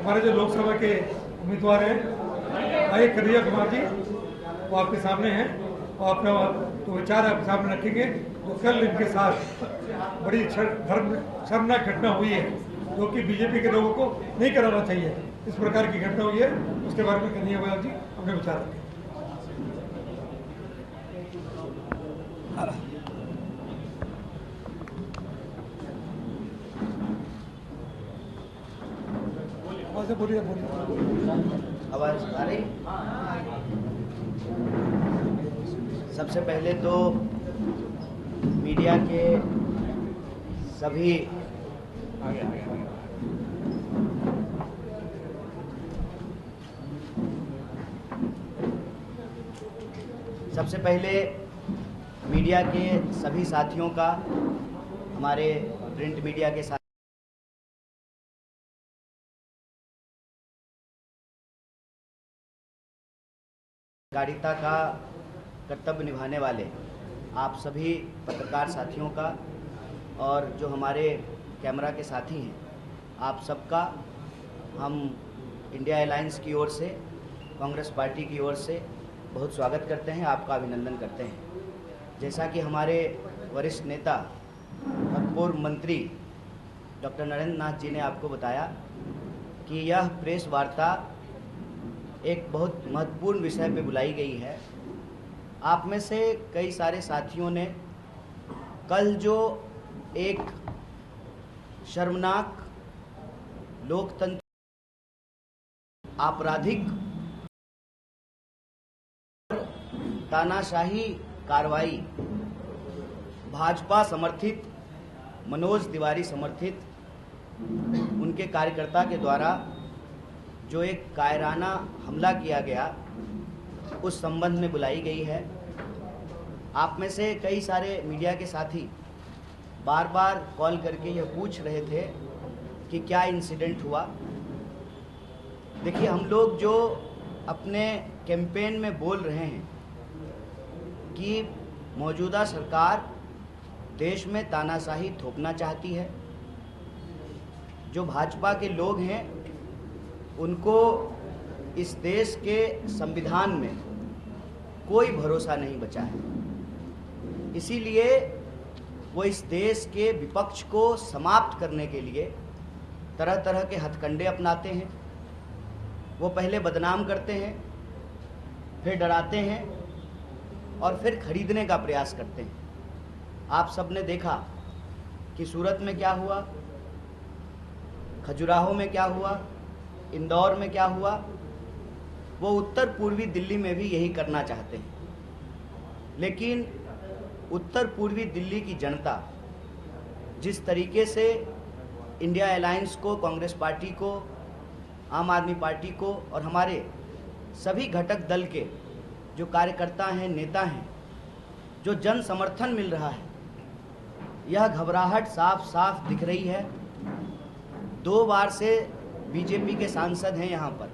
हमारे जो लोकसभा के उम्मीदवार हैं भाई कन्हैया कुमार जी, वो आपके सामने हैं और अपना तो विचार आपके सामने रखेंगे। तो कल इनके साथ बड़ी शर्मनाक घटना हुई है जो कि बीजेपी के लोगों को नहीं कराना चाहिए, इस प्रकार की घटना हुई है, उसके बारे में कन्हैया कुमार जी अपने विचार रखें। बोलिए आवाज आ रही। सबसे पहले तो मीडिया के सभी साथियों का, हमारे प्रिंट मीडिया के साथ सहकारिता का कर्तव्य निभाने वाले आप सभी पत्रकार साथियों का और जो हमारे कैमरा के साथी हैं, आप सबका हम इंडिया अलायंस की ओर से, कांग्रेस पार्टी की ओर से बहुत स्वागत करते हैं, आपका अभिनंदन करते हैं। जैसा कि हमारे वरिष्ठ नेता और पूर्व मंत्री डॉक्टर नरेंद्र नाथ जी ने आपको बताया कि यह प्रेस वार्ता एक बहुत महत्वपूर्ण विषय पे बुलाई गई है। आप में से कई सारे साथियों ने कल जो एक शर्मनाक लोकतंत्र आपराधिक तानाशाही कार्रवाई भाजपा समर्थित मनोज तिवारी समर्थित उनके कार्यकर्ता के द्वारा जो एक कायराना हमला किया गया, उस संबंध में बुलाई गई है। आप में से कई सारे मीडिया के साथी बार बार कॉल करके यह पूछ रहे थे कि क्या इंसिडेंट हुआ। देखिए, हम लोग जो अपने कैंपेन में बोल रहे हैं कि मौजूदा सरकार देश में तानाशाही थोपना चाहती है, जो भाजपा के लोग हैं उनको इस देश के संविधान में कोई भरोसा नहीं बचा है, इसीलिए वो इस देश के विपक्ष को समाप्त करने के लिए तरह तरह के हथकंडे अपनाते हैं। वो पहले बदनाम करते हैं, फिर डराते हैं और फिर खरीदने का प्रयास करते हैं। आप सब ने देखा कि सूरत में क्या हुआ, खजुराहो में क्या हुआ, इंदौर में क्या हुआ। वो उत्तर पूर्वी दिल्ली में भी यही करना चाहते हैं, लेकिन उत्तर पूर्वी दिल्ली की जनता जिस तरीके से इंडिया अलायंस को, कांग्रेस पार्टी को, आम आदमी पार्टी को और हमारे सभी घटक दल के जो कार्यकर्ता हैं, नेता हैं, जो जन समर्थन मिल रहा है, यह घबराहट साफ साफ दिख रही है। 2 बार से बीजेपी के सांसद हैं यहाँ पर।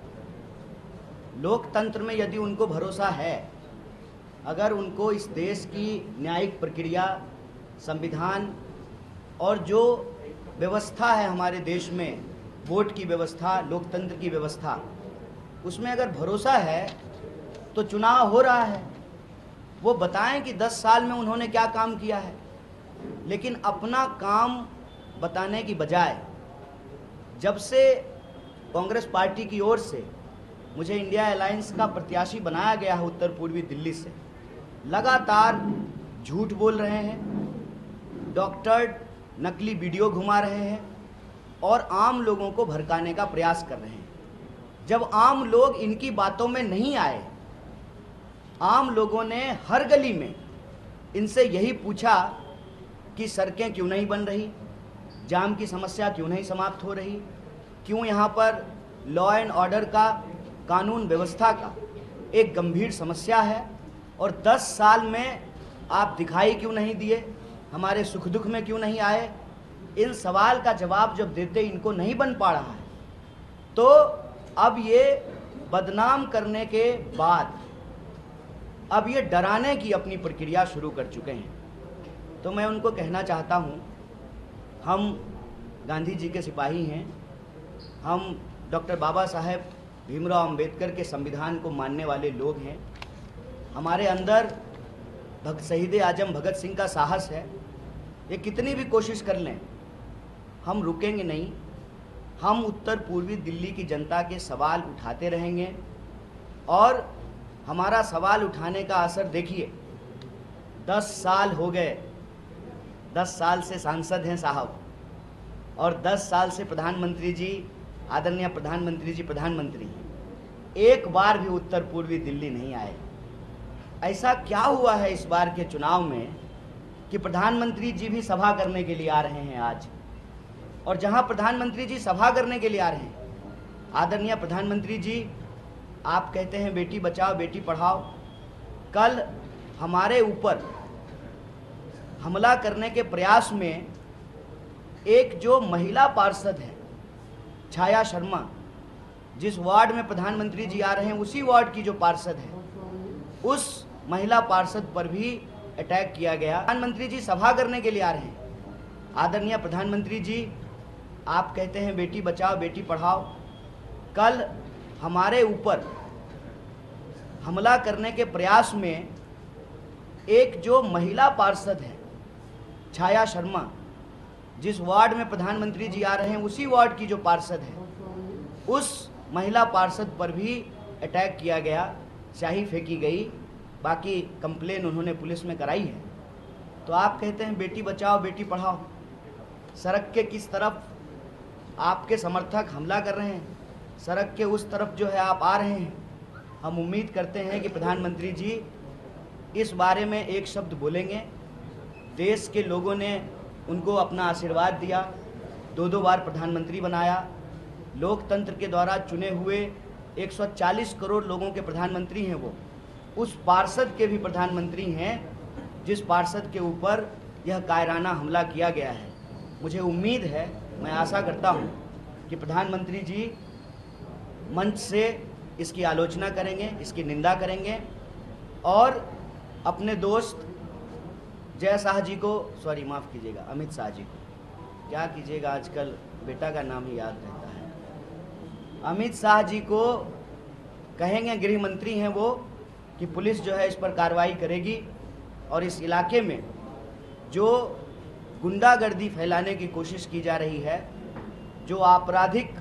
लोकतंत्र में यदि उनको भरोसा है, अगर उनको इस देश की न्यायिक प्रक्रिया, संविधान और जो व्यवस्था है हमारे देश में, वोट की व्यवस्था, लोकतंत्र की व्यवस्था, उसमें अगर भरोसा है तो चुनाव हो रहा है। वो बताएं कि 10 साल में उन्होंने क्या काम किया है, लेकिन अपना काम बताने की बजाय जब से कांग्रेस पार्टी की ओर से मुझे इंडिया अलायंस का प्रत्याशी बनाया गया है उत्तर पूर्वी दिल्ली से, लगातार झूठ बोल रहे हैं, डॉक्टर नकली वीडियो घुमा रहे हैं और आम लोगों को भड़काने का प्रयास कर रहे हैं। जब आम लोग इनकी बातों में नहीं आए, आम लोगों ने हर गली में इनसे यही पूछा कि सड़कें क्यों नहीं बन रही, जाम की समस्या क्यों नहीं समाप्त हो रही, क्यों यहाँ पर लॉ एंड ऑर्डर का, कानून व्यवस्था का एक गंभीर समस्या है और 10 साल में आप दिखाई क्यों नहीं दिए, हमारे सुख दुख में क्यों नहीं आए। इन सवाल का जवाब जब देते इनको नहीं बन पा रहा है, तो अब ये बदनाम करने के बाद अब ये डराने की अपनी प्रक्रिया शुरू कर चुके हैं। तो मैं उनको कहना चाहता हूँ, हम गांधी जी के सिपाही हैं, हम डॉक्टर बाबा साहेब भीमराव अंबेडकर के संविधान को मानने वाले लोग हैं। हमारे अंदर शहीद आजम भगत सिंह का साहस है। ये कितनी भी कोशिश कर लें, हम रुकेंगे नहीं। हम उत्तर पूर्वी दिल्ली की जनता के सवाल उठाते रहेंगे और हमारा सवाल उठाने का असर देखिए। 10 साल हो गए, 10 साल से सांसद हैं साहब, और 10 साल से प्रधानमंत्री जी, आदरणीय प्रधानमंत्री जी प्रधानमंत्री हैं। एक बार भी उत्तर पूर्वी दिल्ली नहीं आए। ऐसा क्या हुआ है इस बार के चुनाव में कि प्रधानमंत्री जी भी सभा करने के लिए आ रहे हैं आज। और जहां प्रधानमंत्री जी सभा करने के लिए आ रहे हैं, आदरणीय प्रधानमंत्री जी, आप कहते हैं बेटी बचाओ बेटी पढ़ाओ। कल हमारे ऊपर हमला करने के प्रयास में एक जो महिला पार्षद है छाया शर्मा, जिस वार्ड में प्रधानमंत्री जी आ रहे हैं उसी वार्ड की जो पार्षद है, उस महिला पार्षद पर भी अटैक किया गया। प्रधानमंत्री जी सभा करने के लिए आ रहे हैं। आदरणीय प्रधानमंत्री जी, आप कहते हैं बेटी बचाओ बेटी पढ़ाओ। कल हमारे ऊपर हमला करने के प्रयास में एक जो महिला पार्षद है छाया शर्मा, जिस वार्ड में प्रधानमंत्री जी आ रहे हैं उसी वार्ड की जो पार्षद है, उस महिला पार्षद पर भी अटैक किया गया, स्याही फेंकी गई। बाकी कंप्लेन उन्होंने पुलिस में कराई है। तो आप कहते हैं बेटी बचाओ बेटी पढ़ाओ। सड़क के किस तरफ आपके समर्थक हमला कर रहे हैं, सड़क के उस तरफ जो है आप आ रहे हैं। हम उम्मीद करते हैं कि प्रधानमंत्री जी इस बारे में एक शब्द बोलेंगे। देश के लोगों ने उनको अपना आशीर्वाद दिया, 2 बार प्रधानमंत्री बनाया। लोकतंत्र के द्वारा चुने हुए 140 करोड़ लोगों के प्रधानमंत्री हैं वो। उस पार्षद के भी प्रधानमंत्री हैं जिस पार्षद के ऊपर यह कायराना हमला किया गया है। मुझे उम्मीद है, मैं आशा करता हूं कि प्रधानमंत्री जी मंच से इसकी आलोचना करेंगे, इसकी निंदा करेंगे और अपने दोस्त जय शाह जी को, सॉरी माफ़ कीजिएगा, अमित शाह जी को, क्या कीजिएगा आजकल बेटा का नाम ही याद रहता है, अमित शाह जी को कहेंगे, गृह मंत्री हैं वो, कि पुलिस जो है इस पर कार्रवाई करेगी और इस इलाके में जो गुंडागर्दी फैलाने की कोशिश की जा रही है, जो आपराधिक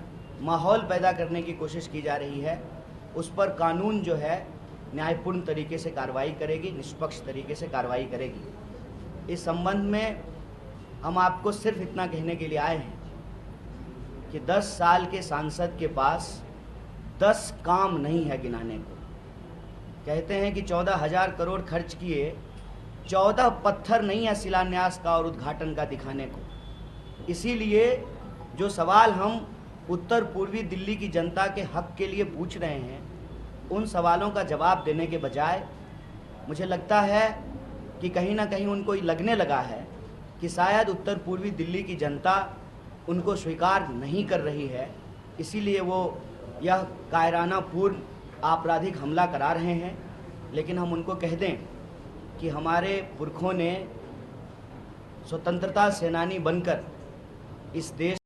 माहौल पैदा करने की कोशिश की जा रही है, उस पर कानून जो है न्यायपूर्ण तरीके से कार्रवाई करेगी, निष्पक्ष तरीके से कार्रवाई करेगी। इस संबंध में हम आपको सिर्फ इतना कहने के लिए आए हैं कि 10 साल के सांसद के पास 10 काम नहीं है गिनाने को। कहते हैं कि 14,000 करोड़ खर्च किए, 14 पत्थर नहीं है शिलान्यास का और उद्घाटन का दिखाने को। इसीलिए जो सवाल हम उत्तर पूर्वी दिल्ली की जनता के हक के लिए पूछ रहे हैं, उन सवालों का जवाब देने के बजाय मुझे लगता है कि कहीं ना कहीं उनको लगने लगा है कि शायद उत्तर पूर्वी दिल्ली की जनता उनको स्वीकार नहीं कर रही है, इसीलिए वो यह कायराना पूर्ण आपराधिक हमला करा रहे हैं। लेकिन हम उनको कह दें कि हमारे पुरखों ने स्वतंत्रता सेनानी बनकर इस देश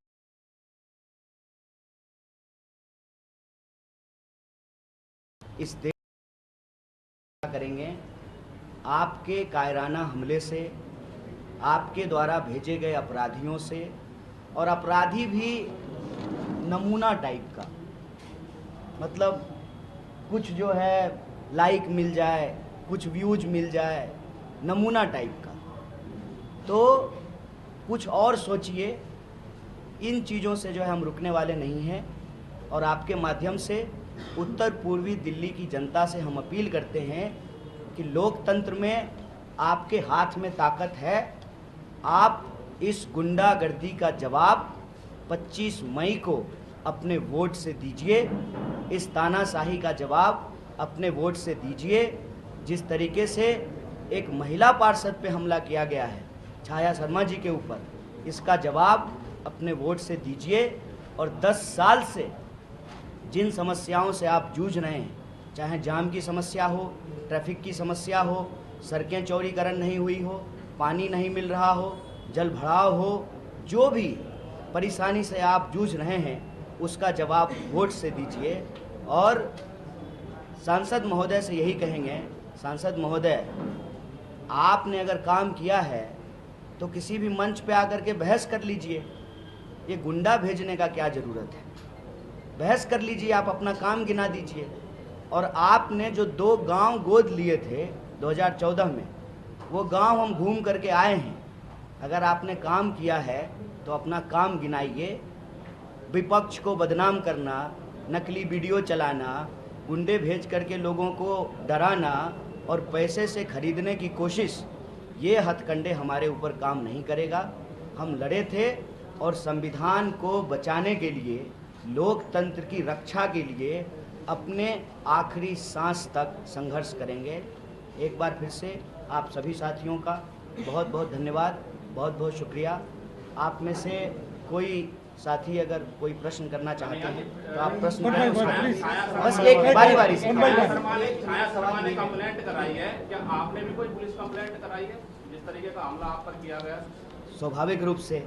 करेंगे। आपके कायराना हमले से, आपके द्वारा भेजे गए अपराधियों से, और अपराधी भी नमूना टाइप का, मतलब कुछ जो है लाइक मिल जाए, कुछ व्यूज मिल जाए, नमूना टाइप का। तो कुछ और सोचिए। इन चीज़ों से जो है हम रुकने वाले नहीं हैं और आपके माध्यम से उत्तर पूर्वी दिल्ली की जनता से हम अपील करते हैं कि लोकतंत्र में आपके हाथ में ताकत है। आप इस गुंडागर्दी का जवाब 25 मई को अपने वोट से दीजिए। इस तानाशाही का जवाब अपने वोट से दीजिए। जिस तरीके से एक महिला पार्षद पे हमला किया गया है छाया शर्मा जी के ऊपर, इसका जवाब अपने वोट से दीजिए। और 10 साल से जिन समस्याओं से आप जूझ रहे हैं, चाहे जाम की समस्या हो, ट्रैफिक की समस्या हो, सड़कें चौड़ीकरण नहीं हुई हो, पानी नहीं मिल रहा हो, जल भराव हो, जो भी परेशानी से आप जूझ रहे हैं, उसका जवाब वोट से दीजिए। और सांसद महोदय से यही कहेंगे, सांसद महोदय, आपने अगर काम किया है तो किसी भी मंच पे आकर के बहस कर लीजिए। ये गुंडा भेजने का क्या ज़रूरत है? बहस कर लीजिए, आप अपना काम गिना दीजिए। और आपने जो 2 गांव गोद लिए थे 2014 में, वो गांव हम घूम करके आए हैं। अगर आपने काम किया है तो अपना काम गिनाइए। विपक्ष को बदनाम करना, नकली वीडियो चलाना, गुंडे भेज करके लोगों को डराना और पैसे से खरीदने की कोशिश, ये हथकंडे हमारे ऊपर काम नहीं करेगा। हम लड़े थे और संविधान को बचाने के लिए, लोकतंत्र की रक्षा के लिए अपने आखिरी सांस तक संघर्ष करेंगे। एक बार फिर से आप सभी साथियों का बहुत बहुत धन्यवाद, बहुत बहुत शुक्रिया। आप में से कोई साथी अगर कोई प्रश्न करना चाहते हैं तो आप प्रश्न करें, बस एक बारी बारी से। छाया शर्मा ने कंप्लेंट कराई है, क्या आपने भी कोई पुलिस कंप्लेंट कराई है जिस तरीके का हमला आप पर किया गया? स्वाभाविक रूप से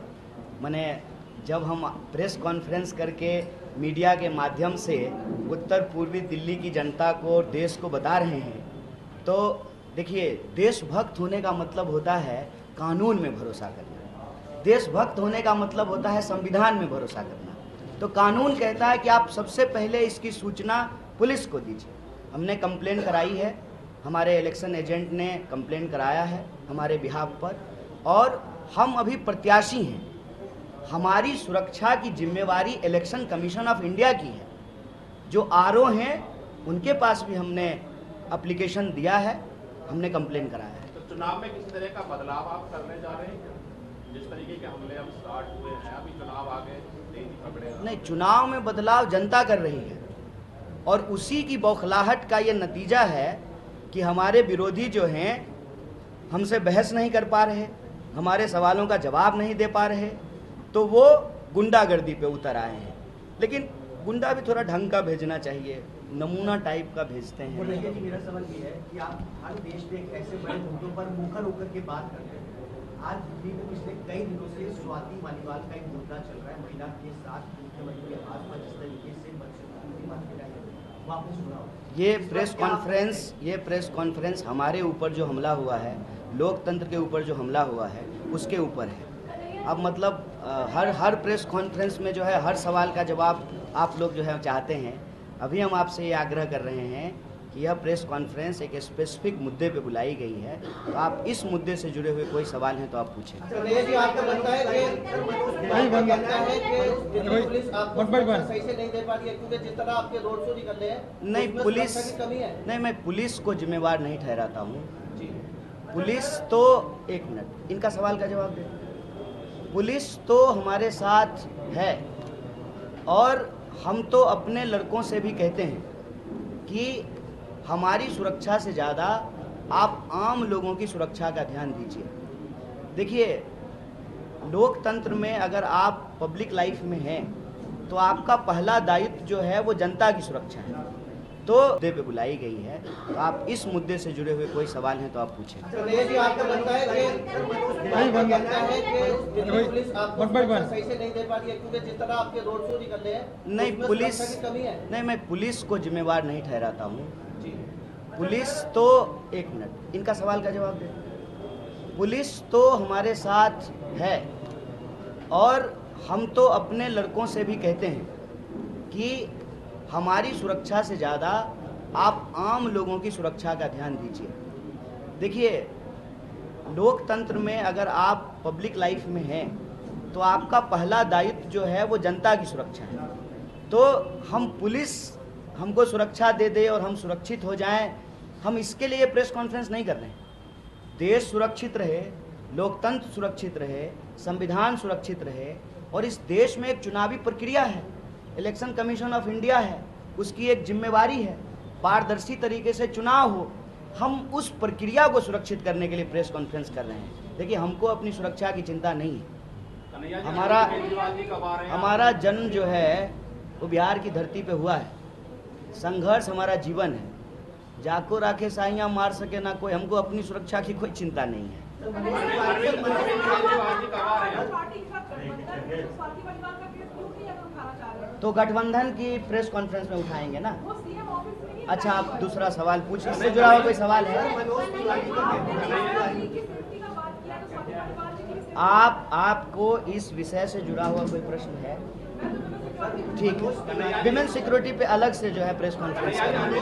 मैंने, जब हम प्रेस कॉन्फ्रेंस करके मीडिया के माध्यम से उत्तर पूर्वी दिल्ली की जनता को, देश को बता रहे हैं, तो देखिए, देशभक्त होने का मतलब होता है कानून में भरोसा करना। देशभक्त होने का मतलब होता है संविधान में भरोसा करना। तो कानून कहता है कि आप सबसे पहले इसकी सूचना पुलिस को दीजिए। हमने कंप्लेंट कराई है, हमारे इलेक्शन एजेंट ने कंप्लेंट कराया है हमारे बिहाफ पर, और हम अभी प्रत्याशी हैं। हमारी सुरक्षा की जिम्मेवारी इलेक्शन कमीशन ऑफ इंडिया की है। जो आरओ हैं उनके पास भी हमने एप्लीकेशन दिया है, हमने कंप्लेंट कराया है। तो चुनाव में किसी तरह का बदलाव आप करने जा रहे हैं? जिस तरीके के हमले अब स्टार्ट हुए हैं, अभी चुनाव आगे तेजी पकड़ेगा? नहीं, चुनाव में बदलाव जनता कर रही है और उसी की बौखलाहट का ये नतीजा है कि हमारे विरोधी जो हैं हमसे बहस नहीं कर पा रहे, हमारे सवालों का जवाब नहीं दे पा रहे, तो वो गुंडागर्दी पे उतर आए हैं। लेकिन गुंडा भी थोड़ा ढंग का भेजना चाहिए, नमूना टाइप का भेजते हैं। मेरा सवाल ये है कि आप हर देश में एक ऐसे बड़े मुद्दों पर मुखर होकर के बात करते हैं। आज दिल्ली में पिछले कई दिनों से स्वाति मालीवाल का एक मुद्दा चल रहा है, महिला के साथ मुख्यमंत्री के आवास पर जिस तरीके से वापस हुआ। ये प्रेस कॉन्फ्रेंस हमारे ऊपर जो हमला हुआ है, लोकतंत्र के ऊपर जो हमला हुआ है, उसके ऊपर है। अब मतलब हर प्रेस कॉन्फ्रेंस में जो है हर सवाल का जवाब आप लोग जो है चाहते हैं। अभी हम आपसे ये आग्रह कर रहे हैं कि यह प्रेस कॉन्फ्रेंस एक स्पेसिफिक मुद्दे पे बुलाई गई है, तो आप इस मुद्दे से जुड़े हुए कोई सवाल हैं तो आप पूछें। आपका लगता है कि पुलिस आपको सही से नहीं दे पा रही है, क्योंकि जिस तरह आपके रोड शो निकल रहे हैं? नहीं, पुलिस कमी है। नहीं, मैं पुलिस को जिम्मेवार नहीं ठहराता हूँ। पुलिस तो, एक मिनट, इनका सवाल का जवाब दे। पुलिस तो हमारे साथ है और हम तो अपने लड़कों से भी कहते हैं कि हमारी सुरक्षा से ज़्यादा आप आम लोगों की सुरक्षा का ध्यान दीजिए। देखिए, लोकतंत्र में अगर आप पब्लिक लाइफ में हैं तो आपका पहला दायित्व जो है वो जनता की सुरक्षा है। तो मुद्दे पे बुलाई गई है, तो आप इस मुद्दे से जुड़े हुए कोई सवाल हैं तो आप पूछें। आपका लगता है कि पुलिस आपको सही से नहीं दे पा रही है, क्योंकि जिस तरह आपके रोड शो निकल रहे हैं? नहीं, पुलिस कमी है। नहीं, मैं पुलिस को जिम्मेवार नहीं ठहराता हूँ। पुलिस तो, एक मिनट, इनका सवाल का जवाब दे। पुलिस तो हमारे साथ है और हम तो अपने लड़कों से भी कहते हैं कि हमारी सुरक्षा से ज़्यादा आप आम लोगों की सुरक्षा का ध्यान दीजिए। देखिए, लोकतंत्र में अगर आप पब्लिक लाइफ में हैं तो आपका पहला दायित्व जो है वो जनता की सुरक्षा है। तो हम पुलिस हमको सुरक्षा दे दे और हम सुरक्षित हो जाएं, हम इसके लिए प्रेस कॉन्फ्रेंस नहीं कर रहे हैं। देश सुरक्षित रहे, लोकतंत्र सुरक्षित रहे, संविधान सुरक्षित रहे, और इस देश में एक चुनावी प्रक्रिया है, इलेक्शन कमीशन ऑफ इंडिया है, उसकी एक जिम्मेवारी है, पारदर्शी तरीके से चुनाव हो। हम उस प्रक्रिया को सुरक्षित करने के लिए प्रेस कॉन्फ्रेंस कर रहे हैं। देखिए, हमको अपनी सुरक्षा की चिंता नहीं है। हमारा जन्म जो है वो बिहार की धरती पे हुआ है। संघर्ष हमारा जीवन है। जाको राखे साइयाँ मार सके ना कोई, हमको अपनी सुरक्षा की कोई चिंता नहीं है। तो गठबंधन की प्रेस कॉन्फ्रेंस में उठाएंगे ना। अच्छा, आप दूसरा सवाल पूछिए, इससे जुड़ा हुआ कोई सवाल है? आपको इस विषय से जुड़ा हुआ कोई प्रश्न है? ठीक है, विमेन सिक्योरिटी पे अलग से जो है प्रेस कॉन्फ्रेंस करेंगे।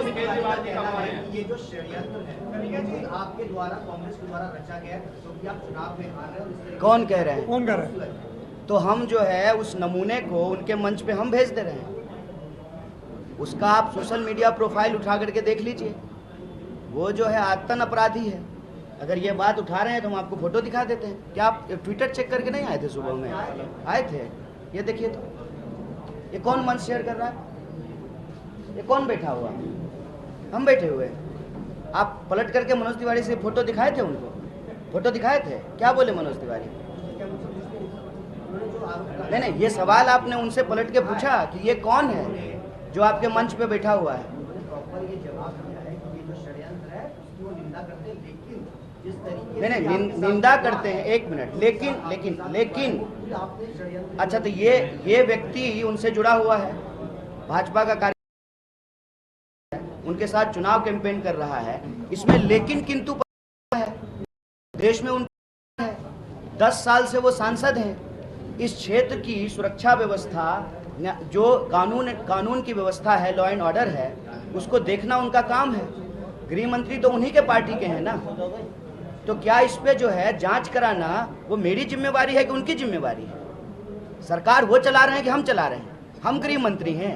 ये जो षड्यंत्र है आपके द्वारा, कांग्रेस के द्वारा रचा गया है, क्योंकि आप चुनाव में हार रहे हो। कौन कह रहे हैं? कौन कर रहे हैं? तो हम जो है उस नमूने को उनके मंच पे हम भेज दे रहे हैं। उसका आप सोशल मीडिया प्रोफाइल उठा करके देख लीजिए। वो जो है आतन अपराधी है। अगर ये बात उठा रहे हैं तो हम आपको फोटो दिखा देते हैं। क्या आप ट्विटर चेक करके नहीं आए थे? सुबह में आए थे। ये देखिए, तो ये कौन मंच शेयर कर रहा है? ये कौन बैठा हुआ? हम बैठे हुए। आप पलट करके मनोज तिवारी से फोटो दिखाए थे? उनको फोटो दिखाए थे? क्या बोले मनोज तिवारी? नहीं, ये सवाल आपने उनसे पलट के पूछा कि ये कौन है जो आपके मंच पे बैठा हुआ है? प्रॉपर ये जवाब दिया है कि ये जो षड्यंत्र है उसकी वो निंदा करते हैं, लेकिन जिस तरीके नहीं, निंदा करते हैं। एक मिनट, लेकिन आपने षड्यंत्र। अच्छा, तो ये व्यक्ति उनसे जुड़ा हुआ है, भाजपा का कार्य, उनके साथ चुनाव कैंपेन कर रहा है। इसमें लेकिन किंतु है, देश में उनका है, 10 साल से वो सांसद हैं। इस क्षेत्र की सुरक्षा व्यवस्था, जो कानून की व्यवस्था है, लॉ एंड ऑर्डर है, उसको देखना उनका काम है। गृह मंत्री तो उन्हीं के पार्टी के हैं ना। तो क्या इस पे जो है जांच कराना वो मेरी जिम्मेवारी है कि उनकी जिम्मेवारी है? सरकार वो चला रहे हैं कि हम चला रहे हैं? हम गृह मंत्री हैं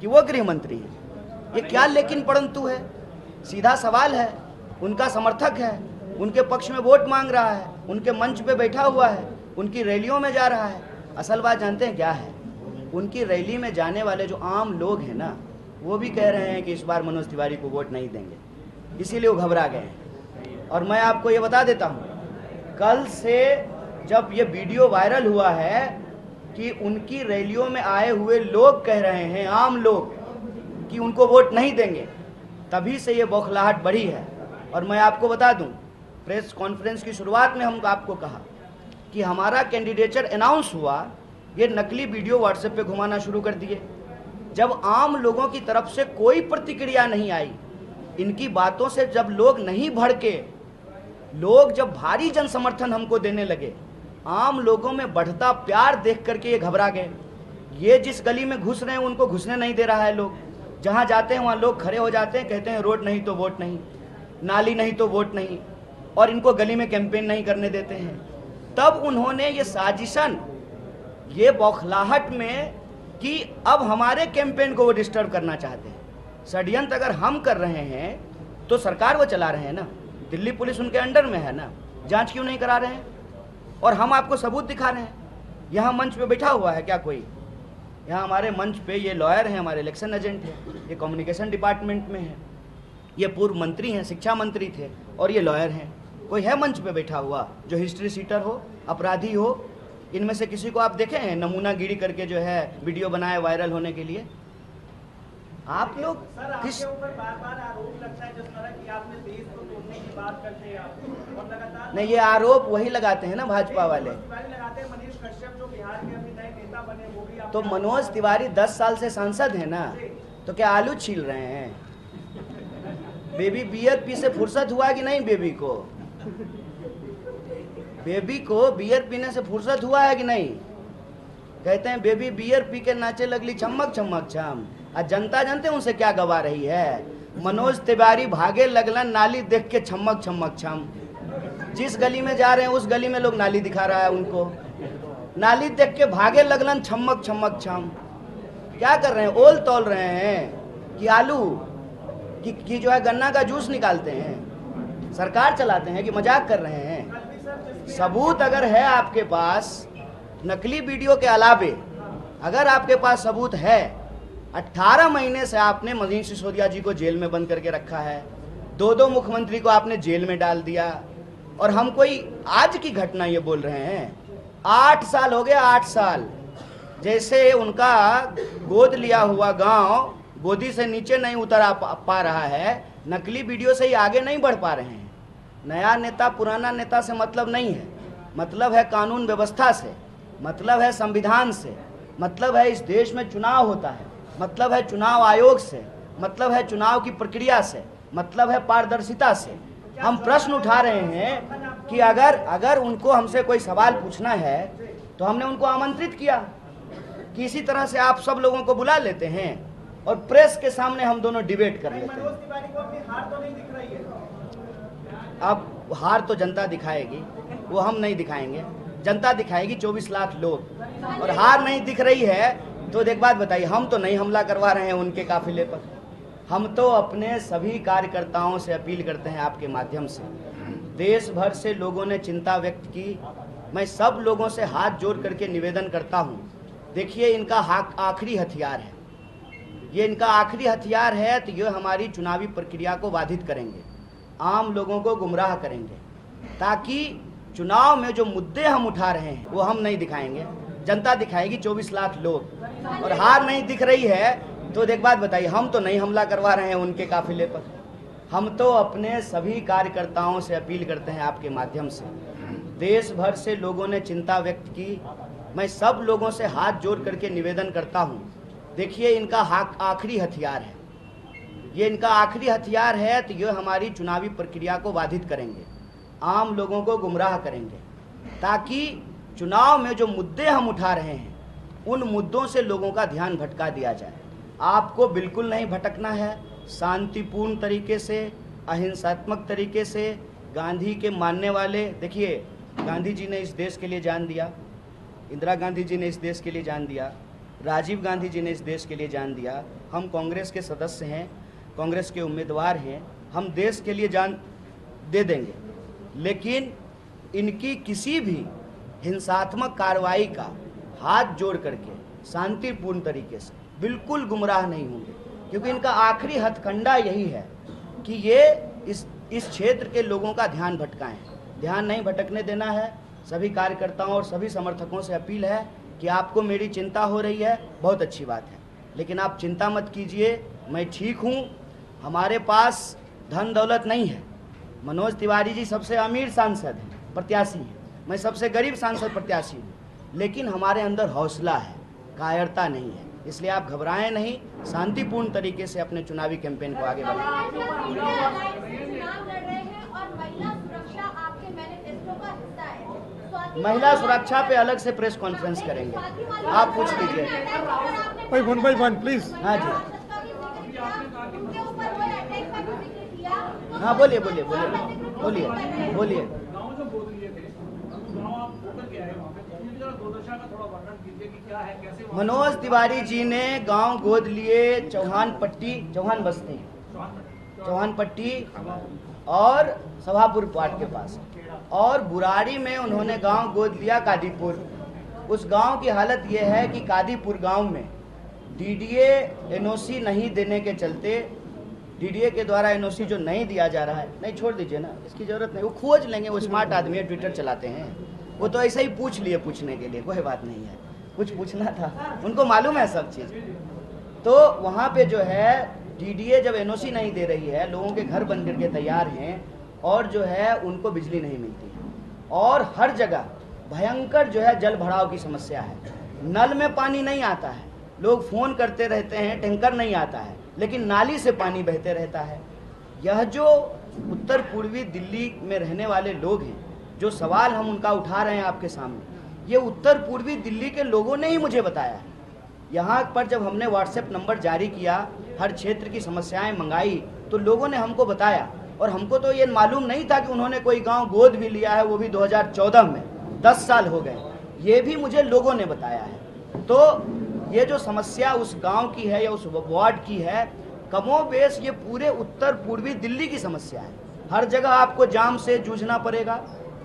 कि वो गृह मंत्री हैं? ये क्या लेकिन परंतु है? सीधा सवाल है। उनका समर्थक है, उनके पक्ष में वोट मांग रहा है, उनके मंच पे बैठा हुआ है, उनकी रैलियों में जा रहा है। असल बात जानते हैं क्या है? उनकी रैली में जाने वाले जो आम लोग हैं ना, वो भी कह रहे हैं कि इस बार मनोज तिवारी को वोट नहीं देंगे, इसीलिए वो घबरा गए हैं। और मैं आपको ये बता देता हूँ, कल से जब ये वीडियो वायरल हुआ है कि उनकी रैलियों में आए हुए लोग कह रहे हैं, आम लोग, कि उनको वोट नहीं देंगे, तभी से ये बौखलाहट बढ़ी है। और मैं आपको बता दूं, प्रेस कॉन्फ्रेंस की शुरुआत में हम आपको कहा कि हमारा कैंडिडेचर अनाउंस हुआ, ये नकली वीडियो व्हाट्सएप पे घुमाना शुरू कर दिए। जब आम लोगों की तरफ से कोई प्रतिक्रिया नहीं आई, इनकी बातों से जब लोग नहीं भड़के, लोग जब भारी जन समर्थन हमको देने लगे, आम लोगों में बढ़ता प्यार देख करके ये घबरा गए। ये जिस गली में घुस रहे हैं उनको घुसने नहीं दे रहा है। लोग जहाँ जाते हैं वहाँ लोग खड़े हो जाते हैं, कहते हैं रोड नहीं तो वोट नहीं, नाली नहीं तो वोट नहीं, और इनको गली में कैंपेन नहीं करने देते हैं। तब उन्होंने ये साजिशन, ये बौखलाहट में कि अब हमारे कैंपेन को वो डिस्टर्ब करना चाहते हैं। षड्यंत्र अगर हम कर रहे हैं तो सरकार वो चला रहे हैं ना, दिल्ली पुलिस उनके अंडर में है ना, जांच क्यों नहीं करा रहे हैं? और हम आपको सबूत दिखा रहे हैं। यहाँ मंच पे बैठा हुआ है क्या कोई? यहाँ हमारे मंच पे ये लॉयर हैं, हमारे इलेक्शन एजेंट हैं, ये कम्युनिकेशन डिपार्टमेंट में है, ये पूर्व मंत्री हैं, शिक्षा मंत्री थे, और ये लॉयर हैं। कोई है मंच पे बैठा हुआ जो हिस्ट्री सीटर हो, अपराधी हो? इनमें से किसी को आप देखे हैं नमूनागिरी करके जो है वीडियो बनाए वायरल होने के लिए? आप लोग किस ऊपर बार-बार आरोप लगता है, जिस तरह की आपने देश को तोड़ने की बात करते हैं आप, और लगातार नहीं, ये आरोप वही लगाते हैं ना भाजपा वाले। लगाते हैं। मनीष कश्यप जो बिहार के अभी नए नेता बने, वो भी तो मनोज तिवारी 10 साल से सांसद है ना, तो क्या आलू छील रहे हैं? बेबी बियर पी से फुर्सत हुआ कि नहीं? बेबी को बियर पीने से फुर्सत हुआ है कि नहीं? कहते हैं बेबी बियर पी के नाचे लगली छमक छमक छम। और जनता जानते हैं उनसे क्या गवा रही है? मनोज तिवारी भागे लगलन नाली देख के छमक छमक छम। जिस गली में जा रहे हैं उस गली में लोग नाली दिखा रहा है उनको, नाली देख के भागे लगलन छमक छमक छम। क्या कर रहे हैं? ओल तोल रहे हैं कि आलू कि जो है गन्ना का जूस निकालते हैं, सरकार चलाते हैं कि मजाक कर रहे हैं? सबूत अगर है आपके पास, नकली वीडियो के अलावे अगर आपके पास सबूत है, 18 महीने से आपने मनीष सिसोदिया जी को जेल में बंद करके रखा है, 2 मुख्यमंत्री को आपने जेल में डाल दिया, और हम कोई आज की घटना ये बोल रहे हैं? 8 साल हो गए, 8 साल। जैसे उनका गोद लिया हुआ गांव गोदी से नीचे नहीं उतर पा रहा है, नकली वीडियो से ही आगे नहीं बढ़ पा रहे हैं। नया नेता पुराना नेता से मतलब नहीं है, मतलब है कानून व्यवस्था से, मतलब है संविधान से, मतलब है इस देश में चुनाव होता है, मतलब है चुनाव आयोग से, मतलब है चुनाव की प्रक्रिया से, मतलब है पारदर्शिता से। हम प्रश्न उठा रहे हैं कि अगर उनको हमसे कोई सवाल पूछना है तो हमने उनको आमंत्रित किया कि इसी तरह से आप सब लोगों को बुला लेते हैं और प्रेस के सामने हम दोनों डिबेट कर लेते मनोज हैं। तिवारी को अपनी हार तो नहीं दिख रही है। अब हार तो जनता दिखाएगी, वो हम नहीं दिखाएंगे, जनता दिखाएगी, 24 लाख लोग। और हार नहीं दिख रही है तो एक बात बताइए, हम तो नहीं हमला करवा रहे हैं उनके काफिले पर। हम तो अपने सभी कार्यकर्ताओं से अपील करते हैं आपके माध्यम से, देश भर से लोगों ने चिंता व्यक्त की, मैं सब लोगों से हाथ जोड़ करके निवेदन करता हूं, देखिए इनका आखिरी हथियार है, ये इनका आखिरी हथियार है, तो ये हमारी चुनावी प्रक्रिया को बाधित करेंगे, आम लोगों को गुमराह करेंगे, ताकि चुनाव में जो मुद्दे हम उठा रहे हैं वो हम नहीं दिखाएंगे, जनता दिखाएगी, 24 लाख लोग। और हार नहीं दिख रही है तो एक बात बताइए, हम तो नहीं हमला करवा रहे हैं उनके काफिले पर। हम तो अपने सभी कार्यकर्ताओं से अपील करते हैं आपके माध्यम से, देश भर से लोगों ने चिंता व्यक्त की, मैं सब लोगों से हाथ जोड़ करके निवेदन करता हूं, देखिए इनका आखिरी हथियार है, ये इनका आखिरी हथियार है, तो ये हमारी चुनावी प्रक्रिया को बाधित करेंगे, आम लोगों को गुमराह करेंगे, ताकि चुनाव में जो मुद्दे हम उठा रहे हैं उन मुद्दों से लोगों का ध्यान भटका दिया जाए। आपको बिल्कुल नहीं भटकना है, शांतिपूर्ण तरीके से, अहिंसात्मक तरीके से, गांधी के मानने वाले, देखिए गांधी जी ने इस देश के लिए जान दिया, इंदिरा गांधी जी ने इस देश के लिए जान दिया, राजीव गांधी जी ने इस देश के लिए जान दिया, हम कांग्रेस के सदस्य हैं, कांग्रेस के उम्मीदवार हैं, हम देश के लिए जान दे देंगे, लेकिन इनकी किसी भी हिंसात्मक कार्रवाई का हाथ जोड़ करके शांतिपूर्ण तरीके से बिल्कुल गुमराह नहीं होंगे, क्योंकि इनका आखिरी हथकंडा यही है कि ये इस क्षेत्र के लोगों का ध्यान भटकाएं। ध्यान नहीं भटकने देना है। सभी कार्यकर्ताओं और सभी समर्थकों से अपील है कि आपको मेरी चिंता हो रही है, बहुत अच्छी बात है, लेकिन आप चिंता मत कीजिए, मैं ठीक हूँ, हमारे पास धन दौलत नहीं है। मनोज तिवारी जी सबसे अमीर सांसद हैं, प्रत्याशी हैं, मैं सबसे गरीब सांसद प्रत्याशी हूँ, लेकिन हमारे अंदर हौसला है, कायरता नहीं है, इसलिए आप घबराएं नहीं, शांतिपूर्ण तरीके से अपने चुनावी कैंपेन को आगे बढ़ाएं। महिला सुरक्षा पे अलग से प्रेस कॉन्फ्रेंस करेंगे, आप पूछ लीजिए। भाई वन बाई वन प्लीज। हाँ जी, हाँ बोलिए बोलिए बोलिए बोलिए बोलिए। गाँव जो गोद लिए थे, गाँव आप होकर के आए वहाँ पे, तो उनकी जरा दुर्दशा का थोड़ा वर्णन कीजिए कि क्या है, कैसे वहाँ- मनोज तिवारी जी ने गांव गोद लिए चौहान पट्टी, चौहान बस्ती, चौहान पट्टी और सभापुर पाट के पास, और बुराड़ी में उन्होंने गांव गोद लिया कादीपुर। उस गांव की हालत यह है कि कादीपुर गांव में डीडीए एनओसी नहीं देने के चलते, डीडीए के द्वारा एनओसी जो नहीं दिया जा रहा है, नहीं छोड़ दीजिए ना, इसकी ज़रूरत नहीं, वो खोज लेंगे, वो स्मार्ट आदमी है, ट्विटर चलाते हैं, वो तो ऐसे ही पूछ लिए पूछने के लिए, कोई बात नहीं है, कुछ पूछना था, उनको मालूम है सब चीज़। तो वहाँ पे जो है डीडीए जब एनओसी नहीं दे रही है, लोगों के घर बन करके तैयार हैं और जो है उनको बिजली नहीं मिलती है, और हर जगह भयंकर जो है जल भराव की समस्या है, नल में पानी नहीं आता है, लोग फ़ोन करते रहते हैं, टैंकर नहीं आता है, लेकिन नाली से पानी बहते रहता है। यह जो उत्तर पूर्वी दिल्ली में रहने वाले लोग हैं, जो सवाल हम उनका उठा रहे हैं आपके सामने, ये उत्तर पूर्वी दिल्ली के लोगों ने ही मुझे बताया है। यहाँ पर जब हमने व्हाट्सएप नंबर जारी किया, हर क्षेत्र की समस्याएं मंगाई, तो लोगों ने हमको बताया, और हमको तो ये मालूम नहीं था कि उन्होंने कोई गांव गोद भी लिया है, वो भी 2014 में, 10 साल हो गए, ये भी मुझे लोगों ने बताया है। तो ये जो समस्या उस गांव की है या उस वार्ड की है, कमोबेश ये पूरे उत्तर पूर्वी दिल्ली की समस्या है। हर जगह आपको जाम से जूझना पड़ेगा,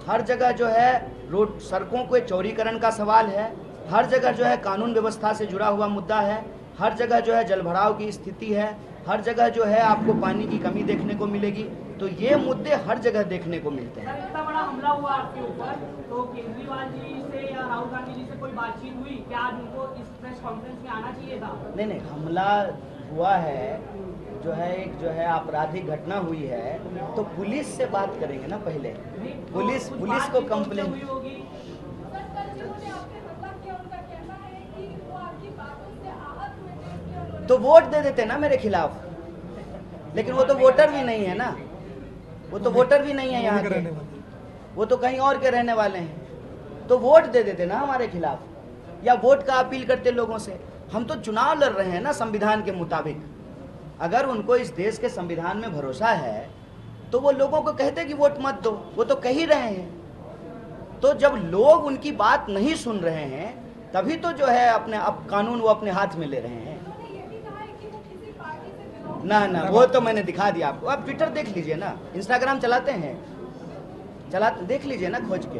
हर जगह जो है रोड सड़कों के चौड़ीकरण का सवाल है, हर जगह जो है कानून व्यवस्था से जुड़ा हुआ मुद्दा है, हर जगह जो है जलभराव की स्थिति है, हर जगह जो है आपको पानी की कमी देखने को मिलेगी। तो ये मुद्दे हर जगह देखने को मिलते हैं। इतना बड़ा हमला हुआ आपके ऊपर, तो केजरीवाल जी से या राहुल गांधी जी से कोई बातचीत हुई क्या? आज उनको इस प्रेस कॉन्फ्रेंस में आना चाहिए था? नहीं, हमला हुआ है, जो है एक जो है आपराधिक घटना हुई है, तो पुलिस से बात करेंगे ना पहले, पुलिस को कंप्लेन। तो वोट दे देते ना मेरे खिलाफ। लेकिन वो तो वोटर भी नहीं है ना, वो तो वोटर भी नहीं है यहाँ के, वो तो कहीं और के रहने वाले हैं। तो वोट दे देते ना हमारे खिलाफ, या वोट का अपील करते लोगों से। हम तो चुनाव लड़ रहे हैं ना संविधान के मुताबिक। अगर उनको इस देश के संविधान में भरोसा है तो वो लोगों को कहते कि वोट मत दो, वो तो कह ही रहे हैं। तो जब लोग उनकी बात नहीं सुन रहे हैं तभी तो जो है अपने अब कानून वो अपने हाथ में ले रहे हैं। ना वो तो मैंने दिखा दिया आपको। आप ट्विटर देख लीजिए ना, इंस्टाग्राम चलाते हैं, देख लीजिए ना खोज के।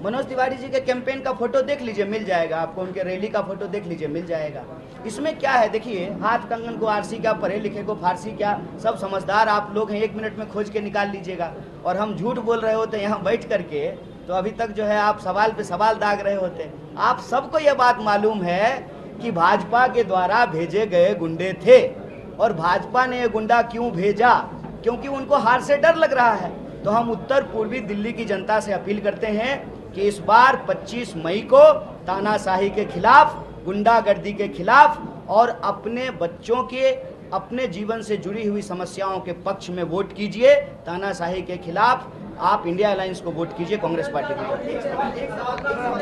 मनोज तिवारी जी के कैंपेन का फोटो देख लीजिए, मिल जाएगा आपको। उनके रैली का फोटो देख लीजिए, मिल जाएगा। इसमें क्या है देखिए, हाथ कंगन को आरसी क्या, पढ़े लिखे को फारसी क्या, सब समझदार आप लोग हैं, 1 मिनट में खोज के निकाल लीजिएगा। और हम झूठ बोल रहे होते यहाँ बैठ करके तो अभी तक जो है आप सवाल पे सवाल दाग रहे होते। आप सबको यह बात मालूम है कि भाजपा के द्वारा भेजे गए गुंडे थे। और भाजपा ने ये गुंडा क्यों भेजा? क्योंकि उनको हार से डर लग रहा है। तो हम उत्तर पूर्वी दिल्ली की जनता से अपील करते हैं कि इस बार 25 मई को तानाशाही के खिलाफ, गुंडागर्दी के खिलाफ और अपने बच्चों के, अपने जीवन से जुड़ी हुई समस्याओं के पक्ष में वोट कीजिए। तानाशाही के खिलाफ आप इंडिया अलायंस को वोट कीजिए, कांग्रेस पार्टी को।